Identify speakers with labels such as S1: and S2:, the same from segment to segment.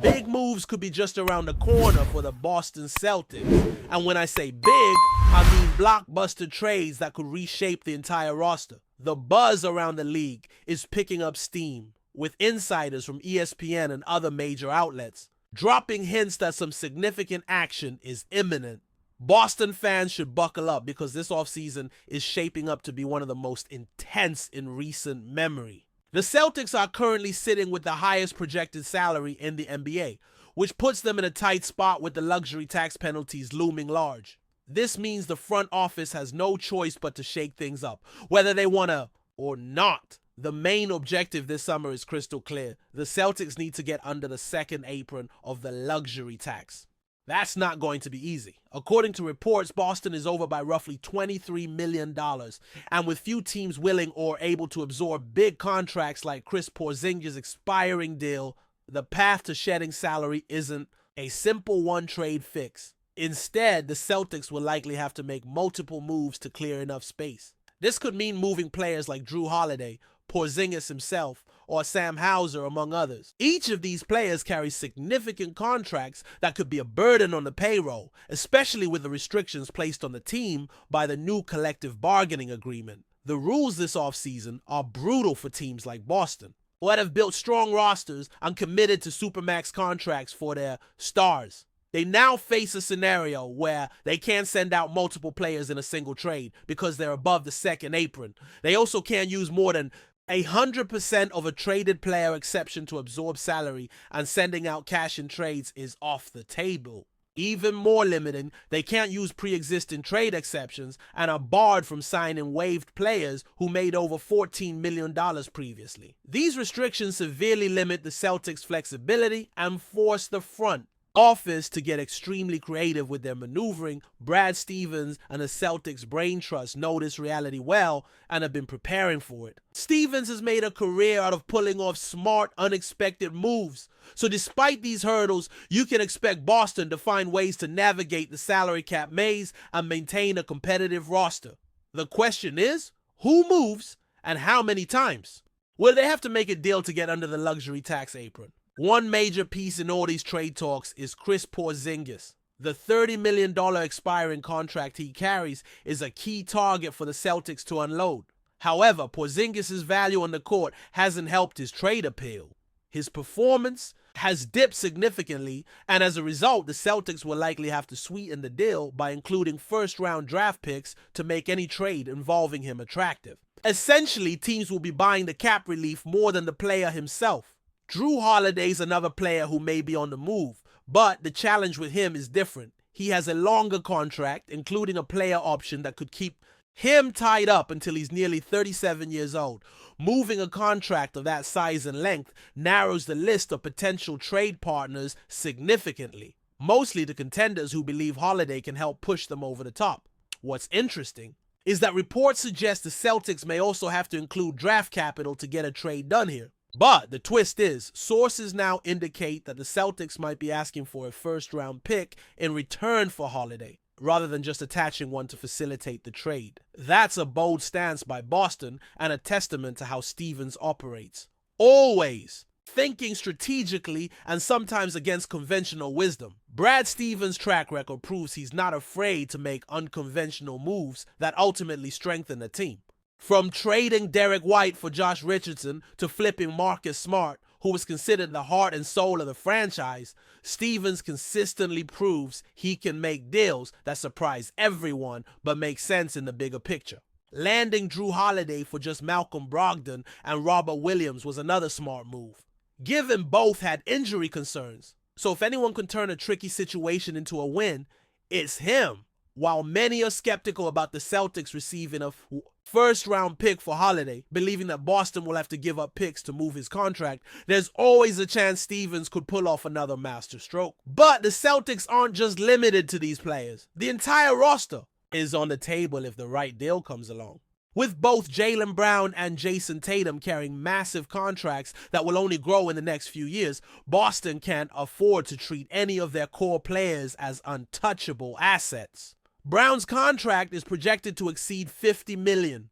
S1: Big moves could be just around the corner for the Boston Celtics. And when I say big, I mean blockbuster trades that could reshape the entire roster. The buzz around the league is picking up steam, with insiders from ESPN and other major outlets dropping hints that some significant action is imminent. Boston fans should buckle up because this offseason is shaping up to be one of the most intense in recent memory. The Celtics are currently sitting with the highest projected salary in the NBA, which puts them in a tight spot with the luxury tax penalties looming large. This means the front office has no choice but to shake things up, whether they want to or not. The main objective this summer is crystal clear. The Celtics need to get under the second apron of the luxury tax. That's not going to be easy. According to reports, Boston is over by roughly $23 million, and with few teams willing or able to absorb big contracts like Kristaps Porzing's expiring deal, the path to shedding salary isn't a simple one-trade fix. Instead, the Celtics will likely have to make multiple moves to clear enough space. This could mean moving players like Jrue Holiday, Porzingis himself, or Sam Hauser, among others. Each of these players carries significant contracts that could be a burden on the payroll, especially with the restrictions placed on the team by the new collective bargaining agreement. The rules this offseason are brutal for teams like Boston, who have built strong rosters and committed to supermax contracts for their stars. They now face a scenario where they can't send out multiple players in a single trade because they're above the second apron. They also can't use more than 100% of a traded player exception to absorb salary, and sending out cash in trades is off the table. Even more limiting, they can't use pre-existing trade exceptions and are barred from signing waived players who made over $14 million previously. These restrictions severely limit the Celtics' flexibility and force the front office to get extremely creative with their maneuvering. Brad Stevens and the Celtics brain trust know this reality well and have been preparing for it. Stevens has made a career out of pulling off smart, unexpected moves. So despite these hurdles, you can expect Boston to find ways to navigate the salary cap maze and maintain a competitive roster. The question is, who moves and how many times? Will they have to make a deal to get under the luxury tax apron? One major piece in all these trade talks is Kristaps Porzing's. The $30 million expiring contract he carries is a key target for the Celtics to unload. However, Porzingis' value on the court hasn't helped his trade appeal. His performance has dipped significantly, and as a result, the Celtics will likely have to sweeten the deal by including first-round draft picks to make any trade involving him attractive. Essentially, teams will be buying the cap relief more than the player himself. Jrue Holiday's another player who may be on the move, but the challenge with him is different. He has a longer contract, including a player option that could keep him tied up until he's nearly 37 years old. Moving a contract of that size and length narrows the list of potential trade partners significantly, mostly the contenders who believe Holiday can help push them over the top. What's interesting is that reports suggest the Celtics may also have to include draft capital to get a trade done here. But the twist is, sources now indicate that the Celtics might be asking for a first-round pick in return for Holiday, rather than just attaching one to facilitate the trade. That's a bold stance by Boston and a testament to how Stevens operates. Always thinking strategically and sometimes against conventional wisdom. Brad Stevens' track record proves he's not afraid to make unconventional moves that ultimately strengthen the team. From trading Derek White for Josh Richardson to flipping Marcus Smart, who was considered the heart and soul of the franchise, Stevens consistently proves he can make deals that surprise everyone but make sense in the bigger picture. Landing Jrue Holiday for just Malcolm Brogdon and Robert Williams was another smart move, given both had injury concerns. So if anyone can turn a tricky situation into a win, it's him. While many are skeptical about the Celtics receiving a first-round pick for Holiday, believing that Boston will have to give up picks to move his contract, there's always a chance Stevens could pull off another masterstroke. But the Celtics aren't just limited to these players. The entire roster is on the table if the right deal comes along. With both Jaylen Brown and Jason Tatum carrying massive contracts that will only grow in the next few years, Boston can't afford to treat any of their core players as untouchable assets. Brown's contract is projected to exceed $50 million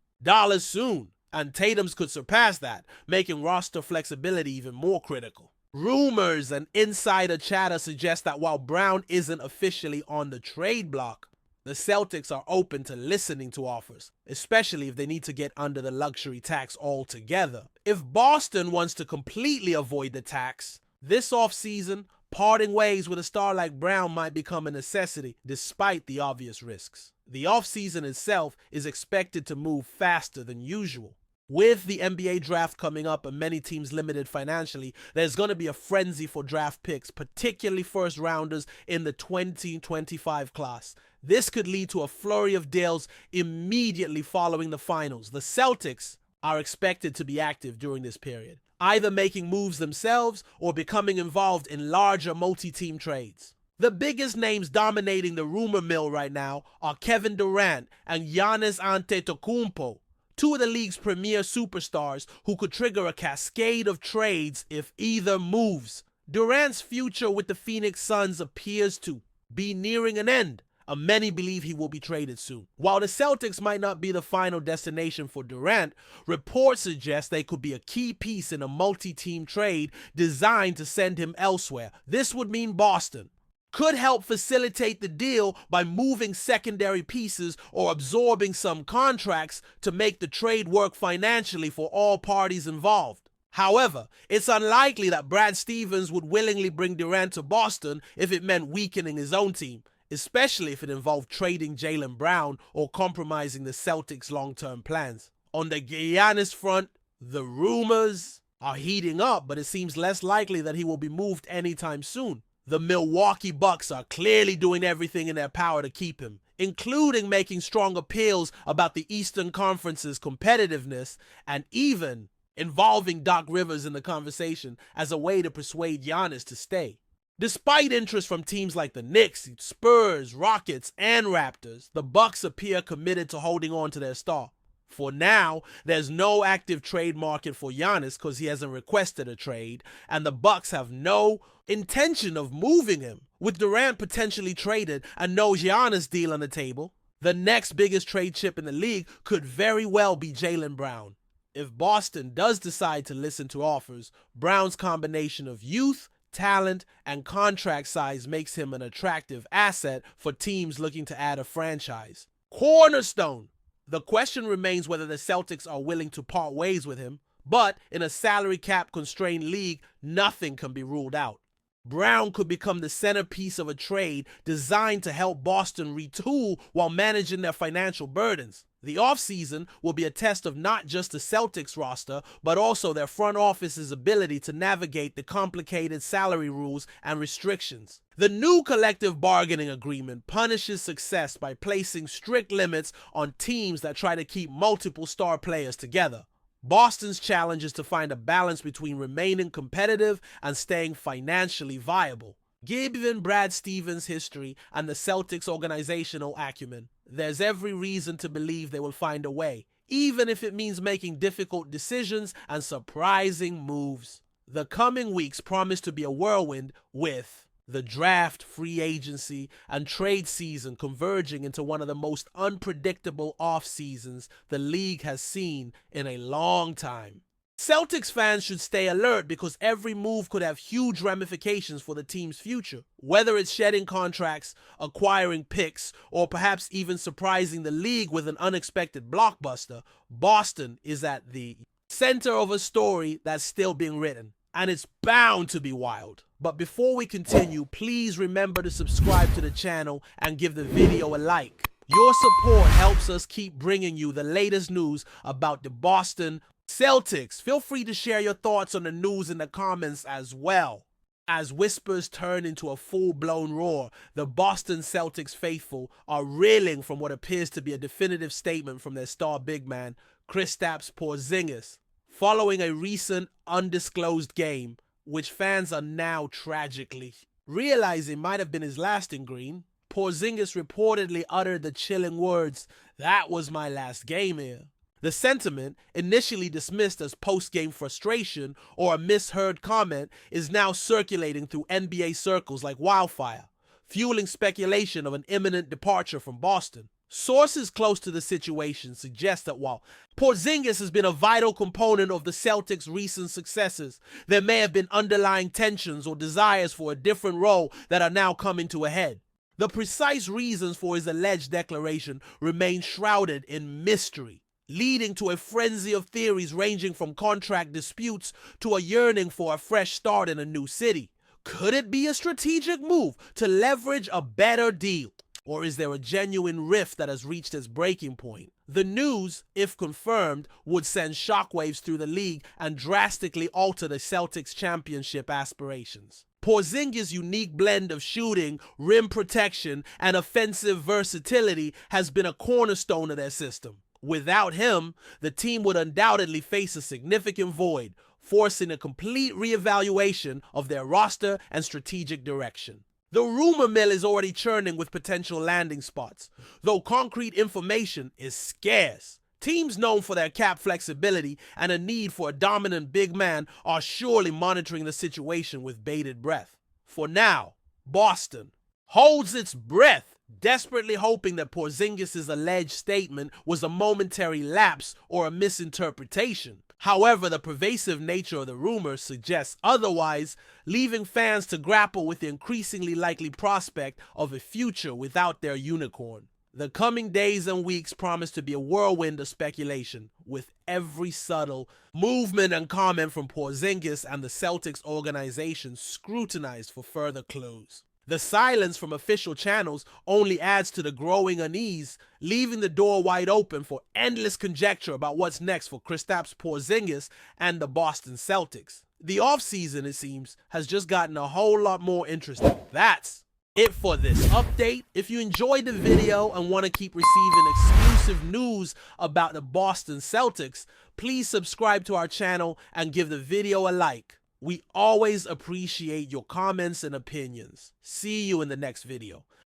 S1: soon, and Tatum's could surpass that, making roster flexibility even more critical. Rumors and insider chatter suggest that while Brown isn't officially on the trade block, the Celtics are open to listening to offers, especially if they need to get under the luxury tax altogether. If Boston wants to completely avoid the tax, this offseason, parting ways with a star like Brown might become a necessity despite the obvious risks. The offseason itself is expected to move faster than usual. With the NBA draft coming up and many teams limited financially, there's going to be a frenzy for draft picks, particularly first rounders in the 2025 class. This could lead to a flurry of deals immediately following the finals. The Celtics are expected to be active during this period, either making moves themselves or becoming involved in larger multi-team trades. The biggest names dominating the rumor mill right now are Kevin Durant and Giannis Antetokounmpo, two of the league's premier superstars who could trigger a cascade of trades if either moves. Durant's future with the Phoenix Suns appears to be nearing an end, and many believe he will be traded soon. While the Celtics might not be the final destination for Durant, reports suggest they could be a key piece in a multi-team trade designed to send him elsewhere. This would mean Boston could help facilitate the deal by moving secondary pieces or absorbing some contracts to make the trade work financially for all parties involved. However, it's unlikely that Brad Stevens would willingly bring Durant to Boston if it meant weakening his own team, especially if it involved trading Jaylen Brown or compromising the Celtics' long-term plans. On the Giannis front, the rumors are heating up, but it seems less likely that he will be moved anytime soon. The Milwaukee Bucks are clearly doing everything in their power to keep him, including making strong appeals about the Eastern Conference's competitiveness and even involving Doc Rivers in the conversation as a way to persuade Giannis to stay. Despite interest from teams like the Knicks, Spurs, Rockets, and Raptors, the Bucks appear committed to holding on to their star. For now, there's no active trade market for Giannis because he hasn't requested a trade, and the Bucks have no intention of moving him. With Durant potentially traded and no Giannis deal on the table, the next biggest trade chip in the league could very well be Jaylen Brown. If Boston does decide to listen to offers, Brown's combination of youth, talent, and contract size makes him an attractive asset for teams looking to add a franchise cornerstone. The question remains whether the Celtics are willing to part ways with him, but in a salary cap constrained league, nothing can be ruled out. Brown could become the centerpiece of a trade designed to help Boston retool while managing their financial burdens. The offseason will be a test of not just the Celtics roster, but also their front office's ability to navigate the complicated salary rules and restrictions. The new collective bargaining agreement punishes success by placing strict limits on teams that try to keep multiple star players together. Boston's challenge is to find a balance between remaining competitive and staying financially viable. Given Brad Stevens' history and the Celtics' organizational acumen, there's every reason to believe they will find a way, even if it means making difficult decisions and surprising moves. The coming weeks promise to be a whirlwind, with the draft, free agency, and trade season converging into one of the most unpredictable off seasons the league has seen in a long time. Celtics fans should stay alert because every move could have huge ramifications for the team's future. Whether it's shedding contracts, acquiring picks, or perhaps even surprising the league with an unexpected blockbuster, Boston is at the center of a story that's still being written, and it's bound to be wild. But before we continue, please remember to subscribe to the channel and give the video a like. Your support helps us keep bringing you the latest news about the Boston Celtics. Feel free to share your thoughts on the news in the comments as well. As whispers turn into a full-blown roar, the Boston Celtics faithful are reeling from what appears to be a definitive statement from their star big man, KRISTAPS PORZINNIS, following a recent undisclosed game, which fans are now tragically realizing might have been his last in green. Porzingis reportedly uttered the chilling words, "That was my last game here." The sentiment, initially dismissed as post-game frustration or a misheard comment, is now circulating through NBA circles like wildfire, fueling speculation of an imminent departure from Boston. Sources close to the situation suggest that while Porzingis has been a vital component of the Celtics' recent successes, there may have been underlying tensions or desires for a different role that are now coming to a head. The precise reasons for his alleged declaration remain shrouded in mystery, leading to a frenzy of theories ranging from contract disputes to a yearning for a fresh start in a new city. Could it be a strategic move to leverage a better deal? Or is there a genuine rift that has reached its breaking point? The news, if confirmed, would send shockwaves through the league and drastically alter the Celtics' championship aspirations. Porzingis' unique blend of shooting, rim protection, and offensive versatility has been a cornerstone of their system. Without him, the team would undoubtedly face a significant void, forcing a complete reevaluation of their roster and strategic direction. The rumor mill is already churning with potential landing spots, though concrete information is scarce. Teams known for their cap flexibility and a need for a dominant big man are surely monitoring the situation with bated breath. For now, Boston holds its breath, desperately hoping that Porzingis' alleged statement was a momentary lapse or a misinterpretation. However, the pervasive nature of the rumor suggests otherwise, leaving fans to grapple with the increasingly likely prospect of a future without their unicorn. The coming days and weeks promise to be a whirlwind of speculation, with every subtle movement and comment from Porzingis and the Celtics organization scrutinized for further clues. The silence from official channels only adds to the growing unease, leaving the door wide open for endless conjecture about what's next for KRISTAPS Porzingis and the Boston Celtics. The offseason, it seems, has just gotten a whole lot more interesting. That's it for this update. If you enjoyed the video and want to keep receiving exclusive news about the Boston Celtics, please subscribe to our channel and give the video a like. We always appreciate your comments and opinions. See you in the next video.